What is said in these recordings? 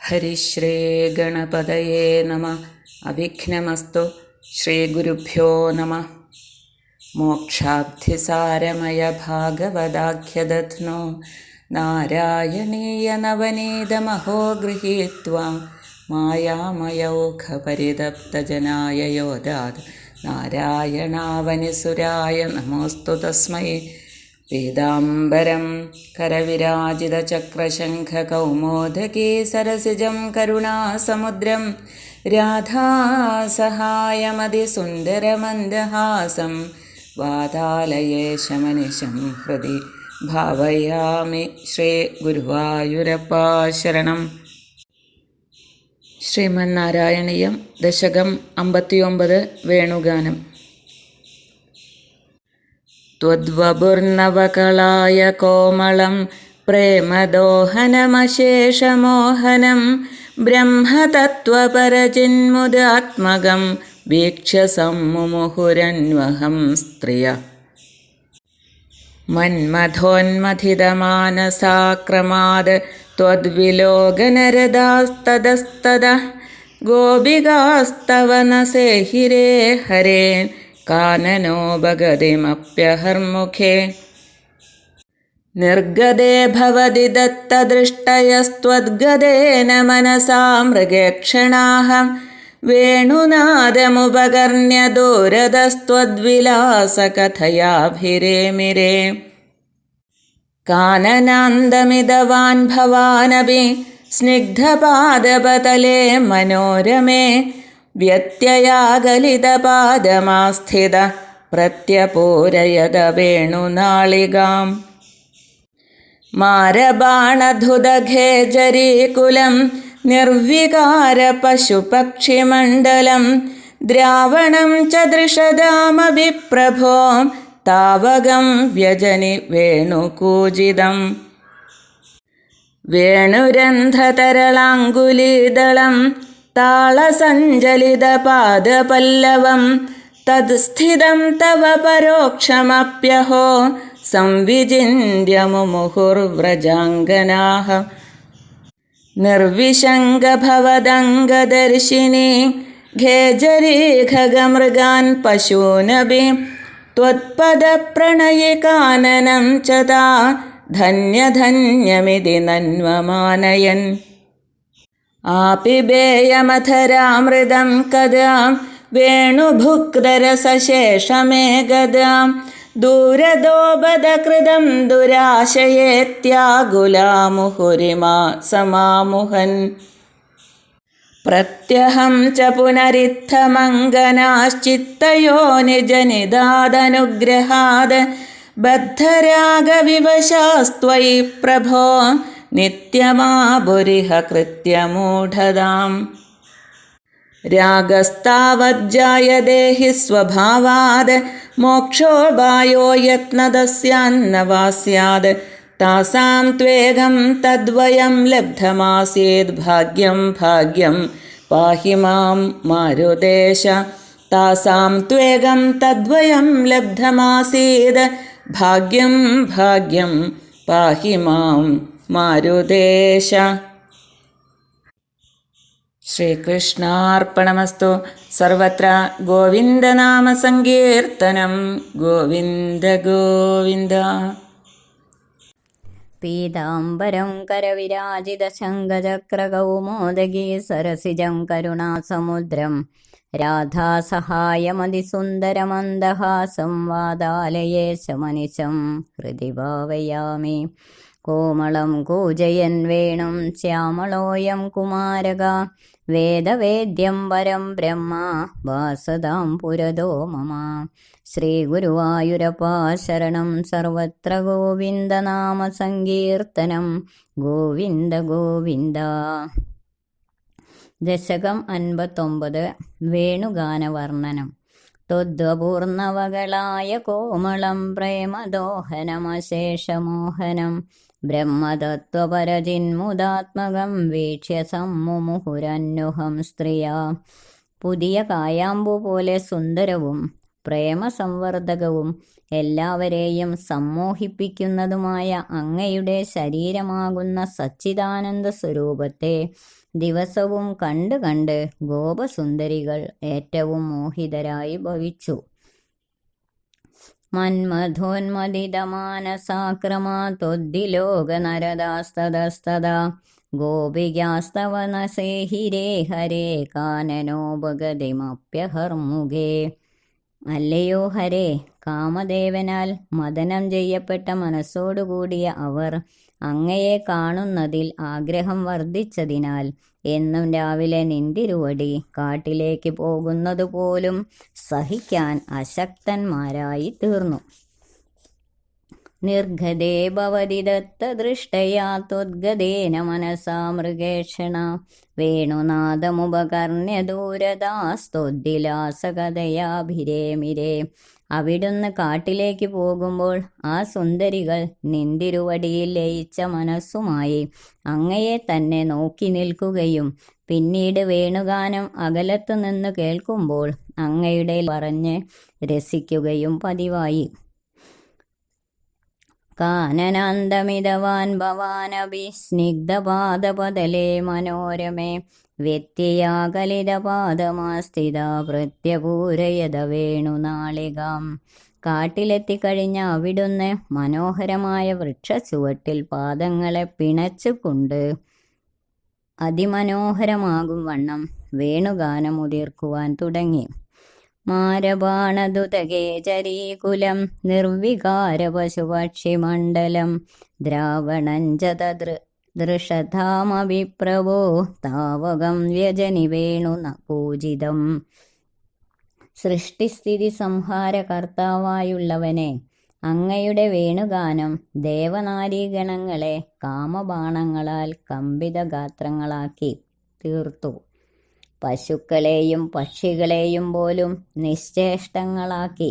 ഹരിശ്രീ ഗണപതയേ നമഃ. അവിഘ്നമസ്തു. ശ്രീഗുരുഭ്യോ നമഃ. മോക്ഷാബ്ധിസാരമയ ഭാഗവതാഖ്യദധ്നോ നാരായണീയ നവനീതമഹോ ഗൃഹീത്വാ മായാമയൗഘപരിതപ്തജനായ യോദാത് നാരായണാവനിസുരായ നമോസ്തു തസ്മൈ. പീതാംബരം കരവിരാജിതചക്രശംഖകൗമോദകീ സരസിജം കരുണാസമുദ്രം രാധാസഹായമതിസുന്ദരമന്ദഹാസം വാതാലയേശമനിശം ഹൃദി ഭാവയാമി. ശ്രീ ഗുരുവായൂരപ്പാ ശരണം. ശ്രീമന്നാരായണീയം ദശകം 59 വേണുഗാനം. ത്വദ്വപുർനവകളായ കോമളം പ്രേമദോഹനമശേഷമോഹനം ബ്രഹ്മതത്വപരചിന്മുദാത്മകം വീക്ഷ്യ സമ്മുമുഹുരന്വഹം സ്ത്രിയ. മന്മഥോന്മഥിതമാനസാക്രമാദ് ത്വദ്വിലോകനരദാസ്തതസ്തദഃ ഗോപികാസ്തവ നസേഹിരേ ഹരേ കാനനോ ഭഗതിമപ്യഹർമുഖേ. നിർഗതേ ഭവതി ദത്തദൃഷ്ടയസ്ത്വദ്ഗതേന മനസാ മൃഗേക്ഷണാഃ വേണുനാദമുപകർണ്യ ദൂരതസ്ത്വദ്വിലാസകഥയാഭിരേമിരേ. കാനനാന്തമിതവാൻ ഭവാനപി സ്നിഗ്ധപാദപതലേ മനോരമേ വ്യത്യയാഗലിതപാദമാസ്ഥിത പ്രത്യപൂരയത വേണുനാളികാം. മാരബാണധുദഘേജരീകുലം നിർവികാരപശുപക്ഷിമണ്ഡലം ദ്രാവണം ച ദൃശദാമഭിപ്രഭോ താവകം വ്യജനി വേണുകൂജിതം. വേണുരന്ധ്രതരളാങ്കുലീദളം താളസഞ്ചലിതപാദപല്ലവം തത്സ്ഥിതം തവ പരോക്ഷമപ്യഹോ സംവിചിന്യ മുമുഹുർവ്രജാംഗനാഃ. നിർവിശങ്കഭവദംഗദർശിനി ഖേജരീഖഗമൃഗാൻ പശൂനപി ത്വത്പദപ്രണയികാനനം ച താ ധന്യധന്യമിതി നന്വമാനയൻ. ആപിബേയമധരാമൃതം കഥാ വേണുഭുക്തരസശേഷമേകദാം ദൂരദോപദകൃതം ദുരാശയേത്യാകുലാമുഹുരിമാ സമാമുഹൻ. പ്രത്യഹം ച പുനരിത്തമംഗനാശ്ചിത്തയോനിജനിദാദനുഗ്രഹാദ് ബദ്ധരാഗവിവശാസ്ത്വയി പ്രഭോ നിത്യമാപുരിഹ കൃത്യമൂഢതാം. രാഗസ്താവജ്ജായതേ ഹി സ്വഭാവാദ് മോക്ഷോപായോ യത്നദസ്യാന്ന വാ സ്യാദ് താസാം ത്വേകം തദ്വയം ലബ്ധമാസീദ് ഭാഗ്യം ഭാഗ്യം പാഹി മാം മാരുദേശ. താസാം ത്വേകം തദ്വയം ലബ്ധമാസീദ് ഭാഗ്യം ഭാഗ്യം പാഹി മാം മാരുദേശ. ശ്രീകൃഷ്ണാർപ്പണമസ്തു. സർവത്ര ഗോവിന്ദനാമസങ്കീർത്തനം. ഗോവിന്ദ ഗോവിന്ദ. പീതാംബരം കരവിരാജിതശങ്കചക്രകൗമോദഗീ സരസിജം കരുണാസമുദ്രം രാധാസഹായമതിസുന്ദരമന്ദഹാസം വാതാലയേശമനിശം ഹൃദി ഭാവയാമി. കോമളം കൂജയൻ വേണും ശ്യാമളോയം കുമാരക വേദവേദ്യം വരം ബ്രഹ്മ വാസതാം പുരതോ മമ. ശ്രീഗുരുവായൂരപ്പാ ശരണം. സർവത്ര ഗോവിന്ദനാമസങ്കീർത്തനം. ഗോവിന്ദ ഗോവിന്ദ. ദശകം 59 വേണുഗാനവർണ്ണനം. ത്വദ്വപൂർണവകളായ കോമളം പ്രേമദോഹനമശേഷമോഹനം ബ്രഹ്മതത്വപരചിന്മുദാത്മകം വീക്ഷ്യ സമ്മുമുഹുരന്വഹം സ്ത്രിയ. പുതിയ കായാമ്പു പോലെ സുന്ദരവും പ്രേമസംവർദ്ധകവും എല്ലാവരെയും സമ്മോഹിപ്പിക്കുന്നതുമായ അങ്ങയുടെ ശരീരമാകുന്ന സച്ചിദാനന്ദ സ്വരൂപത്തെ ദിവസവും കണ്ട് കണ്ട് ഗോപസുന്ദരികൾ ഏറ്റവും മോഹിതരായി ഭവിച്ചു. മന്മഥോന്മദിതമാനസാക്രമാതൊദ്ദിലോകനരദാസ്തതസ്തദാ ഗോപികാസ്തവനസേഹിരേ ഹരേ കാനനോപഗതിമപ്യഹർമുഖേ. അല്ലയോ ഹരേ, കാമദേവനാൽ മദനം ചെയ്യപ്പെട്ട മനസ്സോടുകൂടിയ അവർ അങ്ങയെ കാണുന്നതിൽ ആഗ്രഹം വർദ്ധിച്ചതിനാൽ എന്നും രാവിലെ നിന്തിരുവടി കാട്ടിലേക്ക് പോകുന്നത് പോലും സഹിക്കാൻ അശക്തന്മാരായി തീർന്നു. നിർഗതേ ഭവതി ദത്തദൃഷ്ടയാ ത്വദ്ഗതേന മനസാ മൃഗേക്ഷണ വേണുനാദമുപകർണ്യദൂരദാസ്തോദ്ദിലാസകഥയാഭിരേമിരേ. അവിടുന്ന് കാട്ടിലേക്ക് പോകുമ്പോൾ ആ സുന്ദരികൾ നിന്തിരുവടിയിൽ ലയിച്ച മനസ്സുമായി അങ്ങയെ തന്നെ നോക്കി നിൽക്കുകയും പിന്നീട് വേണുഗാനം അകലത്തു നിന്ന് കേൾക്കുമ്പോൾ അങ്ങയുടെ പറഞ്ഞ് രസിക്കുകയും പതിവായി. കാനനാന്തമിതവാൻ ഭവാനഭി സ്നിഗ്ധപാദപതലേ മനോരമേ വ്യത്യയാകലിതപാദമാസ്ഥിത പ്രത്യപൂരയത വേണുനാളികാം. കാട്ടിലെത്തിക്കഴിഞ്ഞ അവിടുന്ന് മനോഹരമായ വൃക്ഷച്ചുവട്ടിൽ പാദങ്ങളെ പിണച്ചുകൊണ്ട് അതിമനോഹരമാകും വണ്ണം വേണുഗാനമുതിർക്കുവാൻ തുടങ്ങി. മാരബാണദുതകേചരീകുലം നിർവികാരപശുപക്ഷിമണ്ഡലം ദ്രാവണഞ്ച ദൃഷധാമവിപ്രവോ താവകം വ്യജനി വേണുന പൂജിതം. സൃഷ്ടിസ്ഥിതി സംഹാരകർത്താവായുള്ളവനെ, അങ്ങയുടെ വേണുഗാനം ദേവനാരീഗണങ്ങളെ കാമബാണങ്ങളാൽ കമ്പിതഗാത്രങ്ങളാക്കി തീർത്തു. പശുക്കളെയും പക്ഷികളെയും പോലും നിശ്ചേഷ്ടങ്ങളാക്കി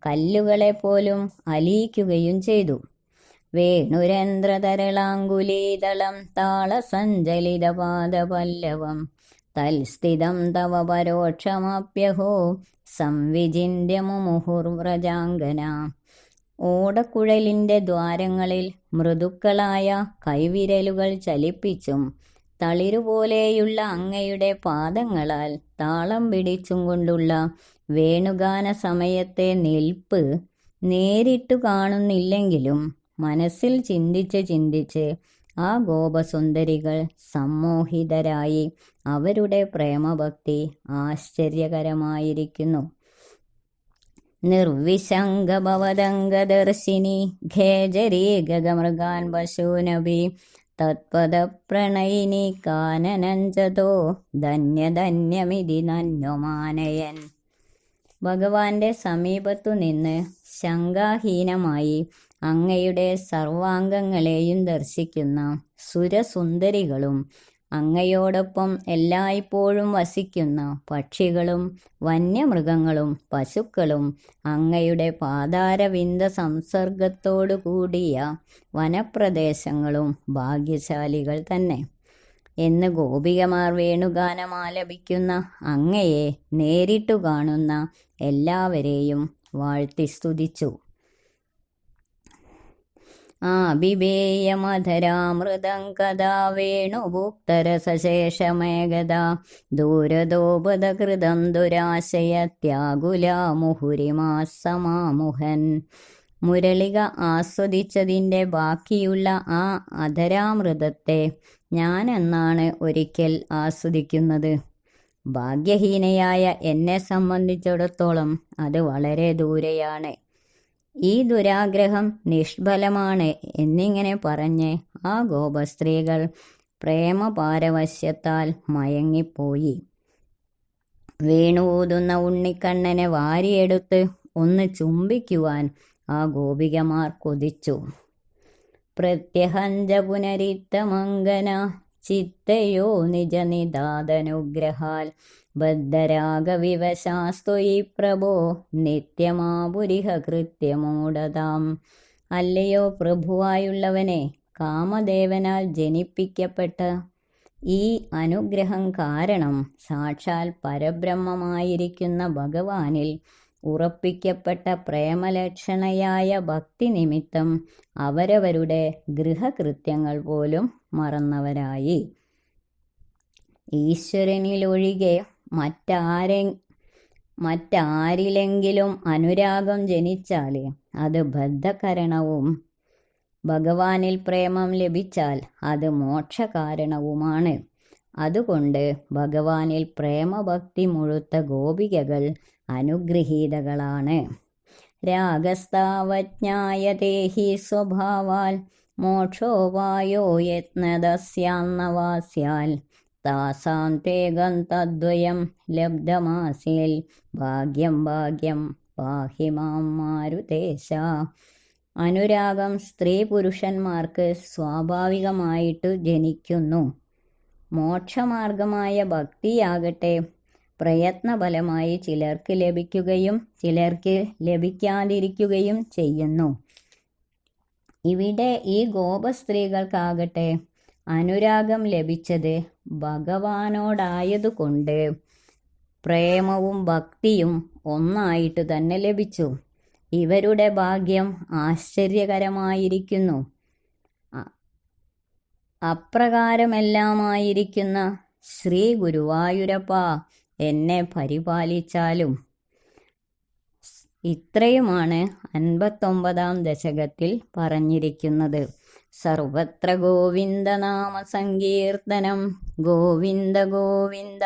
കല്ലുകളെപ്പോലും അലിയിക്കുകയും ചെയ്തു. വേണുരേന്ദ്രതരളാങ്കുലീതളം താളസഞ്ചലിതപാദപല്ലവം തൽസ്ഥിതം തവ പരോക്ഷമപ്യഹോ സംവിചിന്യമുമുഹുർവ്രജാംഗന. ഓടക്കുഴലിൻ്റെ ദ്വാരങ്ങളിൽ മൃദുക്കളായ കൈവിരലുകൾ ചലിപ്പിച്ചും തളിരുപോലെയുള്ള അങ്ങയുടെ പാദങ്ങളാൽ താളം പിടിച്ചും കൊണ്ടുള്ള വേണുഗാന സമയത്തെ നിൽപ്പ് നേരിട്ടു കാണുന്നില്ലെങ്കിലും മനസ്സിൽ ചിന്തിച്ച് ചിന്തിച്ച് ആ ഗോപസുന്ദരികൾ സമ്മോഹിതരായി. അവരുടെ പ്രേമഭക്തി ആശ്ചര്യകരമായിരിക്കുന്നു. നിർവിശങ്കഭവദംഗദർശിനി ഖേജരീ ഗഗമൃഗാൻ പശൂനഭി തത്പദപ്രണയിനി കാനനഞ്ചതോ ധന്യധന്യമിതി നന്വമാനയൻ. ഭഗവാന്റെ സമീപത്തു നിന്ന് ശങ്കാഹീനമായി അങ്ങയുടെ സർവാംഗങ്ങളെയും ദർശിക്കുന്ന സുരസുന്ദരികളും അങ്ങയോടൊപ്പം എല്ലായ്പ്പോഴും വസിക്കുന്ന പക്ഷികളും വന്യമൃഗങ്ങളും പശുക്കളും അങ്ങയുടെ പാതാരവിന്ദ സംസർഗത്തോടു കൂടിയ വനപ്രദേശങ്ങളും ഭാഗ്യശാലികൾ തന്നെ എന്ന് ഗോപികമാർ വേണുഗാനമാലപിക്കുന്ന അങ്ങയെ നേരിട്ടു കാണുന്ന എല്ലാവരെയും വാഴ്ത്തി സ്തുതിച്ചു. ആബിബേയമധരാമൃതം കഥാ വേണുഭുക്തരസശേഷമേകദാ ദൂരദോപദകൃതം ദുരാശയത്യാകുലാ മുഹുരിമാസമാമുഹൻ. മുരളിക ആസ്വദിച്ചതിൻ്റെ ബാക്കിയുള്ള ആ അധരാമൃതത്തെ ഞാനെന്നാണ് ഒരിക്കൽ ആസ്വദിക്കുന്നത്. ഭാഗ്യഹീനയായ എന്നെ സംബന്ധിച്ചിടത്തോളം അത് വളരെ ദൂരെയാണ്. ഈ ദുരാഗ്രഹം നിഷ്ഫലമാണ് എന്നിങ്ങനെ പറഞ്ഞ് ആ ഗോപസ്ത്രീകൾ പ്രേമപാരവശ്യത്താൽ മയങ്ങിപ്പോയി. വേണൂതുന്ന ഉണ്ണിക്കണ്ണനെ വാരിയെടുത്ത് ഒന്ന് ചുംബിക്കുവാൻ ആ ഗോപികമാർ കൊതിച്ചു. പ്രത്യഹഞ്ച പുനരിത്തമംഗന ചിത്തയോ നിജനിദാതനുഗ്രഹാൽ ബദ്ധരാഗവിവശാസ്ത്വയി പ്രഭോ നിത്യമാപുരിഹ കൃത്യമൂഢതാം. അല്ലയോ പ്രഭുവായുള്ളവനെ, കാമദേവനാൽ ജനിപ്പിക്കപ്പെട്ട ഈ അനുഗ്രഹം കാരണം സാക്ഷാൽ പരബ്രഹ്മമായിരിക്കുന്ന ഭഗവാനിൽ ഉറപ്പിക്കപ്പെട്ട പ്രേമലക്ഷണയായ ഭക്തി നിമിത്തം അവരവരുടെ ഗൃഹകൃത്യങ്ങൾ പോലും മറന്നവരായി. ഈശ്വരനിലൊഴികെ മറ്റാരിലെങ്കിലും അനുരാഗം ജനിച്ചാൽ അത് ബദ്ധകരണവും ഭഗവാനിൽ പ്രേമം ലഭിച്ചാൽ അത് മോക്ഷകാരണവുമാണ്. അതുകൊണ്ട് ഭഗവാനിൽ പ്രേമഭക്തി മുഴുത്ത ഗോപികകൾ അനുഗ്രഹീതകളാണ്. രാഗസ്താവജ്ഞായതേ ഹി സ്വഭാവാൽ മോക്ഷോപായോ യത്നദസ്യാന്നവാസ്യാൽ താസാം തേകം തദ്വയം ലബ്ധമാസേൽ ഭാഗ്യം ഭാഗ്യം പാഹി മാം മാരുതേശ. അനുരാഗം സ്ത്രീ പുരുഷന്മാർക്ക് സ്വാഭാവികമായിട്ട് ജനിക്കുന്നു. മോക്ഷമാർഗമായ ഭക്തിയാകട്ടെ പ്രയത്നഫലമായി ചിലർക്ക് ലഭിക്കുകയും ചിലർക്ക് ലഭിക്കാതിരിക്കുകയും ചെയ്യുന്നു. ഇവിടെ ഈ ഗോപസ്ത്രീകൾക്കാകട്ടെ അനുരാഗം ലഭിച്ചത് ഭഗവാനോടായതുകൊണ്ട് പ്രേമവും ഭക്തിയും ഒന്നായിട്ട് തന്നെ ലഭിച്ചു. ഇവരുടെ ഭാഗ്യം ആശ്ചര്യകരമായിരിക്കുന്നു. അപ്രകാരമെല്ലാമായിരിക്കുന്ന ശ്രീ ഗുരുവായൂരപ്പ എന്നെ പരിപാലിച്ചാലും. ഇത്രയുമാണ് 59-ാം ദശകത്തിൽ പറഞ്ഞിരിക്കുന്നത്. സർവത്ര ഗോവിന്ദനാമ സങ്കീർത്തനം. ഗോവിന്ദ ഗോവിന്ദ.